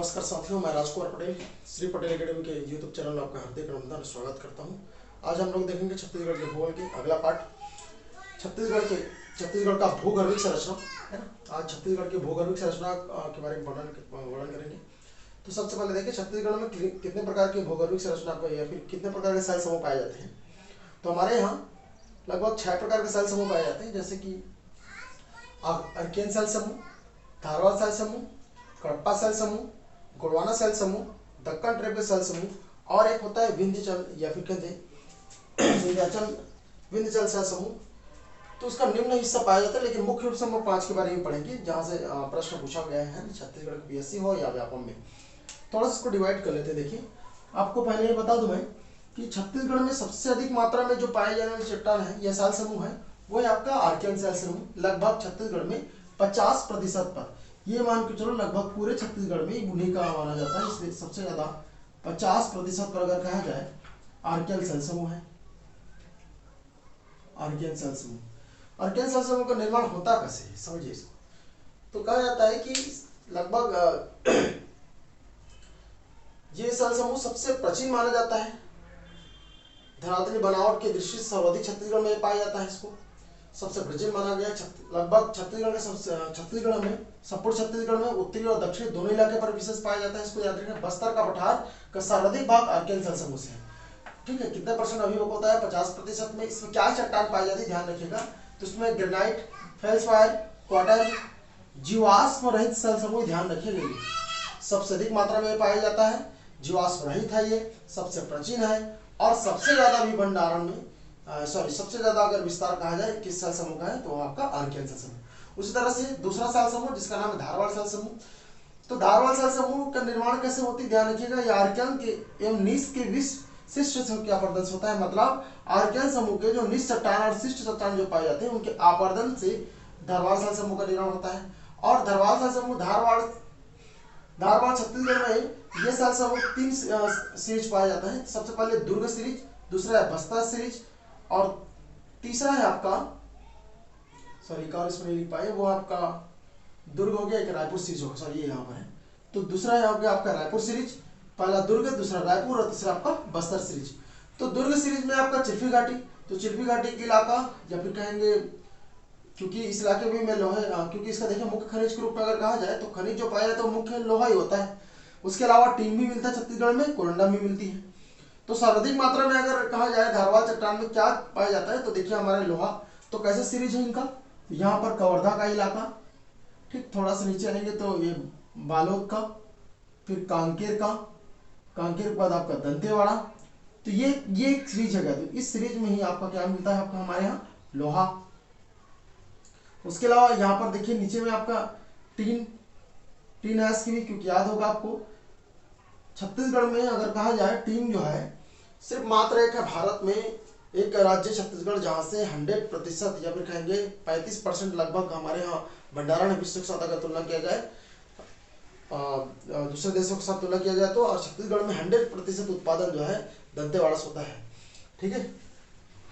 नमस्कार साथियों, मैं राजकुमार पटेल श्री पटेल एकेडमी के यूट्यूब चैनल में आपका हार्दिक अभिनंदन स्वागत करता हूं। आज हम लोग देखेंगे छत्तीसगढ़ के भूगोल के अगला पार्ट छत्तीसगढ़ का भूगर्भिक संरचना है ना। आज छत्तीसगढ़ की भूगर्भिक संरचना के बारे में वर्णन करेंगे। तो सबसे पहले देखिए छत्तीसगढ़ में कितने प्रकार की भूगर्भिक संरचना या फिर कितने प्रकार के सेल समूह पाए जाते हैं। तो हमारे यहाँ लगभग 6 प्रकार के सेल समूह पाए जाते हैं, जैसे कि अर्कियन सेल समूह, धारवाड़ सेल समूह, कडप्पा सेल समूह, गोंडवाना सेल समूह, दक्कन ट्रैपेज सेल समूह और एक होता है विंध्याचल या फिर कहते हैं विंध्याचल सेल समूह। तो उसका निम्न हिस्सा पाया जाता है, लेकिन मुख्य रूप से हम 5 के बारे में पढ़ेंगे जहाँ से प्रश्न पूछा गया है छत्तीसगढ़ के पीएससी हो या व्यापम में। थोड़ा सा इसको डिवाइड कर लेते हैं। देखिए आपको पहले ये बता दूं मैं कि छत्तीसगढ़ में सबसे अधिक मात्रा में जो पाए जाने वाले चट्टान है या सेल समूह है वो है आपका आर्कियन सेल समूह। लगभग छत्तीसगढ़ में 50% पर, ये मान के चलो लगभग पूरे छत्तीसगढ़ में उन्हीं का माना जाता है, इसलिए सबसे ज्यादा 50% पर अगर कहा जाए आर्कियन सेल समूह है। आर्कियन सेल समूह का निर्माण होता कैसे है, समझिए इसको। तो कहा जाता है कि लगभग ये सेल समूह सबसे प्राचीन माना जाता है। धरातली बनावट की दृष्टि से सर्वाधिक छत्तीसगढ़ में पाया जाता है। इसको सबसे प्राचीन माना गया। लगभग छत्तीसगढ़ में संपूर्ण छत्तीसगढ़ में उत्तरी और दक्षिणी दोनों इलाके पर विशेष पाया जाता है। इसको याद रखना। बस्तर का पठार का सर्वाधिक भाग आर्कियन सेल समूह से है। ठीक है, कितने परसेंट अभियोग होता है? 50% में। इसमें क्या चट्टान पाई जाती है, ध्यान रखिएगा। तो इसमें ग्रेनाइट, फेल्सपायर, क्वार्टर, जीवाश्म रहित सेल समूह, ध्यान रखिएगा। सबसे अधिक मात्रा में पाया जाता है। जीवाश्म रहित है, ये सबसे प्राचीन है और सबसे ज्यादा भी भंडारण में सबसे ज्यादा अगर विस्तार कहा जाए किस सेल समूह का है तो आपका आर्कियन सेल समूह। उसी तरह से दूसरा सेल समूह जिसका नाम है धारवाड़ सेल समूह। तो धारवाड़ सेल समूह का निर्माण कैसे होती है, ध्यान रखिएगा। ये आर्कियन के एवं निश के विशिष्ट समूह के आवर्धन से होता है। मतलब आर्कियन समूह के जो निश चट्टान और शिष्ट चट्टान जो पाए जाते हैं उनके आवर्धन से धारवाड़ सेल समूह का निर्माण होता है। और धारवाड़ सेल समूह धारवाड़ छत्तीसगढ़ में ये सेल समूह 3 सीरीज पाया जाता है। सबसे पहले दुर्ग सीरीज, दूसरा है बस्तर सीरीज और तीसरा है आपका इसमें नहीं पाए वो आपका दुर्ग हो गया, एक रायपुर सीरीज होगा, ये यहाँ पर है। तो दूसरा है आपका रायपुर सीरीज, पहला दुर्ग, दूसरा रायपुर और तीसरा आपका बस्तर सीरीज। तो दुर्ग सीरीज में आपका चिल्फी घाटी, तो चिल्फी घाटी के इलाका या फिर कहेंगे क्योंकि इस इलाके में लोहे, क्योंकि इसका देखिए मुख्य खनिज के रूप में अगर कहा जाए तो खनिज जो पाया जाता है वो मुख्य लोहा ही होता है। उसके अलावा टीन भी मिलता है छत्तीसगढ़ में, कोरंडम भी मिलती है। तो सर्वाधिक मात्रा में अगर कहा जाए धारवाड़ चट्टान में क्या पाया जाता है तो देखिए हमारे लोहा। तो कैसे सीरीज है इनका, यहाँ पर कवर्धा का इलाका, ठीक, थोड़ा सा नीचे आएंगे तो ये बालोद का, फिर कांकेर के बाद आपका दंतेवाड़ा। तो ये एक सीरीज है। तो इस सीरीज में ही आपका क्या मिलता है, आपका हमारे यहाँ लोहा। उसके अलावा यहाँ पर देखिए नीचे में आपका टीन ऐश की भी, क्योंकि याद होगा आपको छत्तीसगढ़ में अगर कहा जाए टीन जो है सिर्फ मात्र एक है भारत में, एक राज्य छत्तीसगढ़ जहाँ से 100% या फिर कहेंगे 35% लगभग हमारे यहाँ भंडारण है। विश्व के साथ अगर तुलना किया जाए, दूसरे देशों के साथ तुलना किया जाए तो, और छत्तीसगढ़ में 100% उत्पादन जो है दंतेवाड़ा से होता है। ठीक है,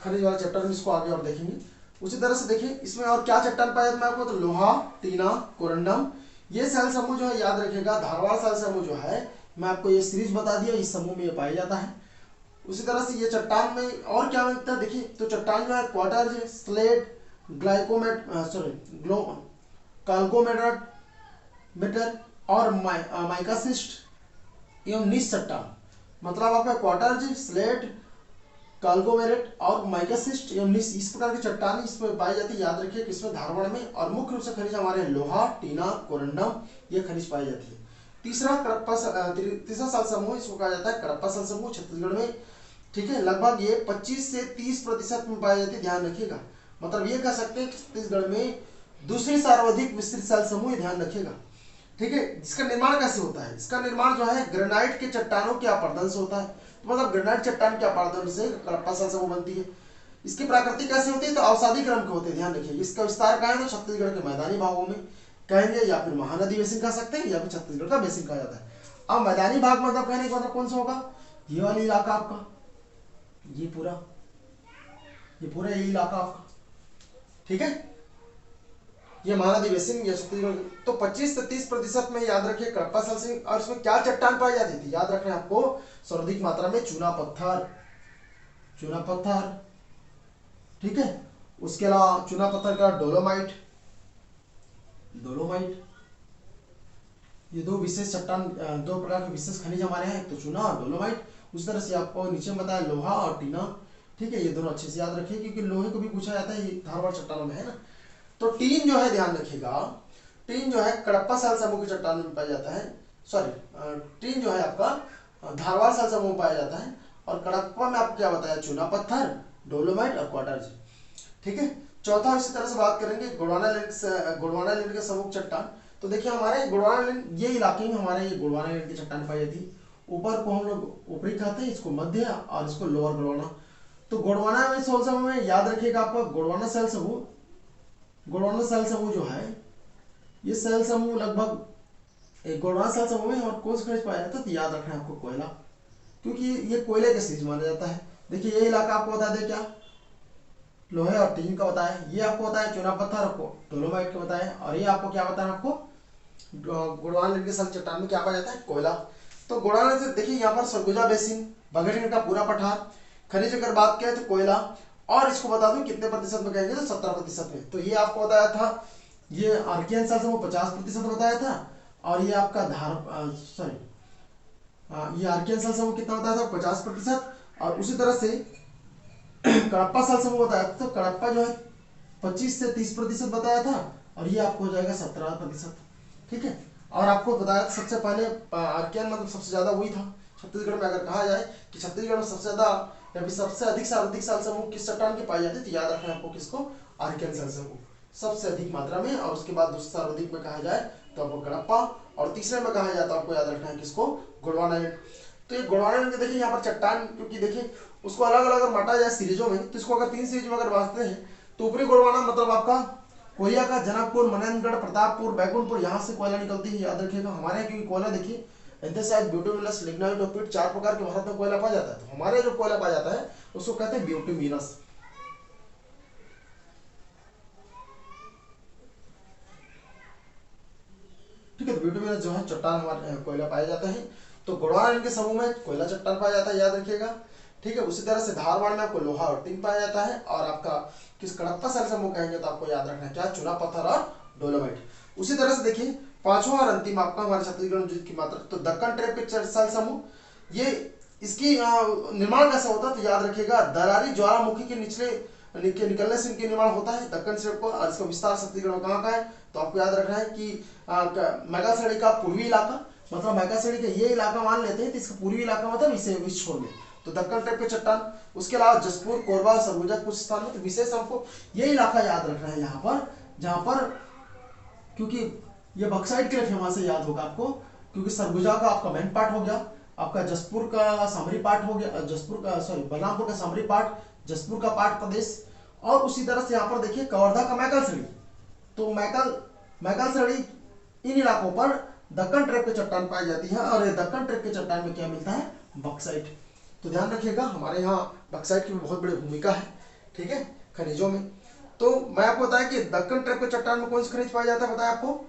खनिज वाला चैप्टर में इसको आगे और देखेंगे। उसी तरह से देखिए इसमें और क्या चट्टान पाया जाता है आपको, तो लोहा, टीना, कोरंडम, ये सेल समूह जो है याद रखिएगा। धारवाड़ सेल समूह जो है मैं आपको ये सीरीज बता दिया, इस समूह में ये पाया जाता है। उसी तरह से ये चट्टान में और क्या मिलता है देखिए, तो चट्टान जो है क्वार्टर, स्लेट, काल्कोमेटर और माइकासिस्ट एवं निश चट्टान। मतलब आपका क्वार्टर, स्लेट, काल्कोमेरेट और माइकासिस्ट एवं निश, इस प्रकार की चट्टान इसमें पाई जाती है। याद रखिए किसमें, धारवाड़ में। और मुख्य रूप से खनिज हमारे लोहा, टीना, कोरंडम, ये खनिज पाई जाती है। तीसरा सेल समूह इसको कहा जाता है कडप्पा सेल समूह छत्तीसगढ़ में। ठीक है, लगभग ये 25 से 30% में पाई जाती है, ध्यान रखिएगा। मतलब ये कह सकते हैं कि छत्तीसगढ़ में दूसरी सर्वाधिक विस्तृत सेल समूह, ध्यान रखिएगा। ठीक है, इसका निर्माण कैसे होता है, इसका निर्माण जो है ग्रेनाइट के चट्टानों के अपर्दन से होता है। तो मतलब ग्रेनाइट चट्टान के अपर्दन से कडप्पा सेल समूह बनती है। इसकी प्रकृति कैसे होती है, तो अवसादी क्रम के होते हैं, ध्यान रखिए। इसका विस्तार कहाँ है, तो छत्तीसगढ़ के मैदानी भागों में कहेंगे, या फिर महानदी बेसिन कह सकते हैं, या फिर छत्तीसगढ़ का बेसिन कहा जाता है। अब मैदानी भाग मतलब कहने का मतलब कौन सा होगा, ये वाला इलाका आपका, ये पूरा ये इलाका आपका। ठीक है, ये महानदी बेसिन या छत्तीसगढ़। तो 25 से 30% में याद रखिए कडप्पा सैलसिंग। और इसमें क्या चट्टान पाई जाती थी, याद रखना है आपको, सर्वाधिक मात्रा में चूना पत्थर, चूना पत्थर, ठीक है। उसके अलावा चूना पत्थर का डोलोमाइट, डोलोमाइट, ये दो विशेष चट्टान, दो प्रकार के विशेष खनिज हमारे हैं, एक तो चूना और डोलोमाइट। उस तरह से आपको नीचे में बताया लोहा और टीना, ठीक है। ये दोनों अच्छे से याद रखिए क्योंकि लोहे को भी पूछा जाता है, ये धारवाड़ चट्टानों में है ना। तो टीन जो है ध्यान रखिएगा, टीन जो है कडप्पा साल समूह की चट्टान में पाया जाता है। सॉरी, टीन जो है आपका धारवाड़ साल समूह में पाया जाता है। और कडप्पा में आपको क्या बताया, चूना पत्थर, डोलोमाइट और क्वार्टज, ठीक है। चौथा इसी तरह से बात करेंगे गोंडवाना लैंड के समूह चट्टान। तो देखिए हमारे गोंडवाना लैंड, ये इलाके में हमारे ये गोंडवाना लैंड की चट्टान पाई जाती है। ऊपर को हम लोग ऊपरी कहते हैं, इसको मध्य और इसको लोअर गोंडवाना। तो गोंडवाना में सोल समूह में याद रखिएगा आपका गोंडवाना सेल समूह, गोंडवाना सेल समूह जो है, ये सेल समूह लगभग गोंडवाना सेल समूह में और कौन सा खनिज पाया जाता है, तो याद रखना है आपको कोयला, क्योंकि ये कोयले का सीज माना जाता है। देखिए ये इलाका आपको बता दें क्या, लोहे और टीन का बताया, ये आपको बताया चूना पत्थर, आपको डोलोमाइट का बताया, और ये आपको क्या बताया आपको गोंडवाना लैंड के सल चट्टान में क्या पाया जाता है, कोयला। तो गोंडवाना से देखिए यहाँ पर सरगुजा बेसिन, बघेलखंड का पूरा पठार, खनिज अगर बात करें तो कोयला। और इसको बता दूं कितने प्रतिशत में कहेंगे, तो 70% में। तो ये आपको बताया था, ये आर्कियन सेल समूह 50% बताया था। और ये आपका ये आर्कियन सेल समूह कितना बताया था, 50%। और उसी तरह से कडप्पा सेल समूह बताया था, तो कडप्पा जो है 25 से 30% बताया था। और ये आपको हो जाएगा 17%, ठीक है। और आपको बताया सबसे पहले आर्कियन मतलब सबसे ज्यादा वही था छत्तीसगढ़ में। अगर कहा जाए कि छत्तीसगढ़ में सबसे ज्यादा या फिर सबसे अधिक सर्वाधिक सेल समूह किस चट्टान की पाई जाती है, तो याद रखना है आपको किसको, आर्कियन सेल समूह सबसे अधिक मात्रा में। और उसके बाद दूसरे सर्वाधिक में कहा जाए तो आपको कडप्पा, और तीसरे में कहा जाए तो आपको याद रखना है किसको, गोंडवाना लैंड। तो ये गोंडवाना लैंड देखिए यहाँ पर चट्टान, क्योंकि देखिए उसको अलग अलग अगर बांटा जाए सीरीजों में, तो इसको अगर 3 सीरीज में अगर बांटते हैं तो ऊपरी गोंडवाना मतलब आपका कोरिया का जनकपुर, मनेन्द्रगढ़, प्रतापपुर, बैकुंठपुर, यहाँ से कोयला निकलती है, याद रखिएगा। हमारे यहाँ क्योंकि कोयला देखिए एंथ्रासाइट, ब्यूटुमिनस, लिग्नाइट और पिट, 4 प्रकार के भारत में कोयला पाया जाता है। तो हमारे जो कोयला पाया जाता है उसको कहते हैं ब्यूटुमिनस, ठीक है। तो ब्यूटुमिनस जो है चट्टान हमारे कोयला पाया जाता है। तो गोंडवाना लैंड के समूह में कोयला चट्टान पाया जाता है, याद रखिएगा, ठीक है। उसी तरह से धारवाड़ में आपको लोहा और टीन पाया जाता है। और आपका किस कडप्पा सेल समूह कहेंगे तो आपको याद रखना है क्या, चूना पत्थर और डोलोमाइट। उसी तरह से देखिए पांचवा और अंतिम आपका हमारे छत्तीसगढ़ में की मात्रा, तो दक्कन ट्रेप के सेल समूह, ये इसकी निर्माण कैसे होता है, तो याद रखिएगा दरारी ज्वालामुखी के निकलने से इनके निर्माण होता है दक्कन ट्रेप को। और इसका विस्तार छत्तीसगढ़ में कहाँ का है, तो आपको याद रखना है कि मेगासड़ी का पूर्वी इलाका, मतलब मेगासड़ी का ये इलाका मान लेते हैं, तो इसका पूर्वी इलाका मतलब इस छोर में, तो दक्कन ट्रेप के चट्टान। उसके अलावा जसपुर, कोरबा, सरगुजा कुछ स्थान में। तो विशेष हमको ये इलाका याद रखना है यहाँ पर, जहाँ पर क्योंकि ये बक्साइट के लिए फेमस है, याद होगा आपको, क्योंकि सरगुजा का आपका मेन पार्ट हो गया, आपका जसपुर का सामरी पार्ट हो गया, जसपुर का सॉरी बलरामपुर का सामरी पार्ट, जसपुर का पार्ट प्रदेश। और उसी तरह से यहाँ पर देखिए कवर्धा का मैकलसड़ी, तो मैकलसड़ी इन इलाकों पर दक्कन ट्रेप के चट्टान पाई जाती है। और दक्कन ट्रेप के चट्टान में क्या मिलता है, बक्साइट। तो ध्यान रखिएगा हमारे यहाँ बक्साइट की बहुत बड़ी भूमिका है, ठीक है, खनिजों में। तो मैं आपको बताया कि दक्कन ट्रेप के चट्टान में कौन सा खनिज पाया जाता है, बताया आपको।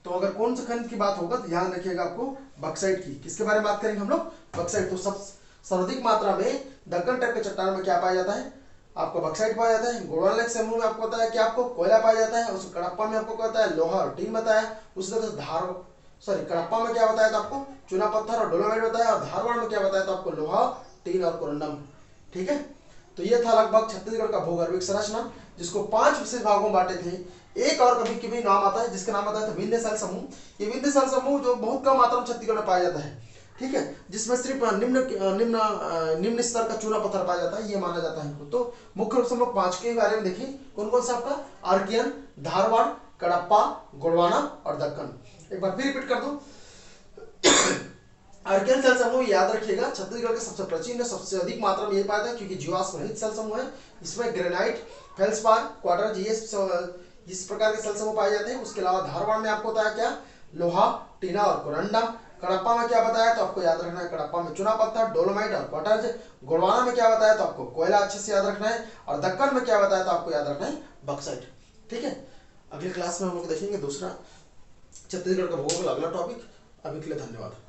तो अगर कौन सा खनिज की बात होगा तो ध्यान रखिएगा आपको बक्साइट की। किसके बारे में बात करेंगे हम लोग, बक्साइट। तो सब सर्वाधिक मात्रा में दक्कन ट्रेप के चट्टान में क्या पाया जाता है, आपको बक्साइट पाया जाता है। गोंडवाना लैंड समूह में आपको बताया कि आपको कोयला पाया जाता है। उस कडप्पा में आपको कहता है लोहा और टीन बताया। उसी तरह से कडप्पा में क्या बताया था आपको, चूना पत्थर और डोलोमाइट बताया। और धारवाड़ में क्या बताया था आपको, लोहा, टीन और कोरंडम, ठीक है। तो ये था लगभग छत्तीसगढ़ का भूगर्भिक संरचना, जिसको 5 विशेष भागों में बांटे थे। एक और कभी कभी नाम आता है जिसका नाम आता है विंध्य सेल समूह। ये विंध्य सेल समूह जो बहुत कम मात्रा में छत्तीसगढ़ में पाया जाता है, ठीक है, जिसमें सिर्फ निम्न स्तर का चूना पत्थर पाया जाता है, ये माना जाता है। तो मुख्य रूप से हम लोग 5 के बारे में देखें, कौन कौन सा आपका, आर्कियन, धारवाड़, कडप्पा, गोंडवाना और दक्कन। एक बार फिर रिपीट कर दो। आर्कियन सेल समूह याद रखिएगा छत्तीसगढ़ के सबसे प्राचीन, सबसे अधिक मात्रा में ये पाया जाता है क्योंकि जीवाश्म रहित सेल समूह है। इसमें ग्रेनाइट, फेल्सपार, क्वार्टर, इस प्रकार के सेल समूह पाए जाते हैं। उसके अलावा धारवाड़ में आपको बताया क्या, लोहा, टीना और कोरंडम। कडप्पा में क्या बताया, तो आपको याद रखना है कडप्पा में चूना पत्थर, डोलोमाइट और क्वार्टज। गोंडवाना में क्या बताया, तो आपको कोयला अच्छे से याद रखना है। और दक्कन में क्या बताया, तो आपको याद रखना है बक्साइट, ठीक है। अगली क्लास में हम लोग देखेंगे दूसरा छत्तीसगढ़ का भूगोल, अगला टॉपिक। अभी के लिए धन्यवाद।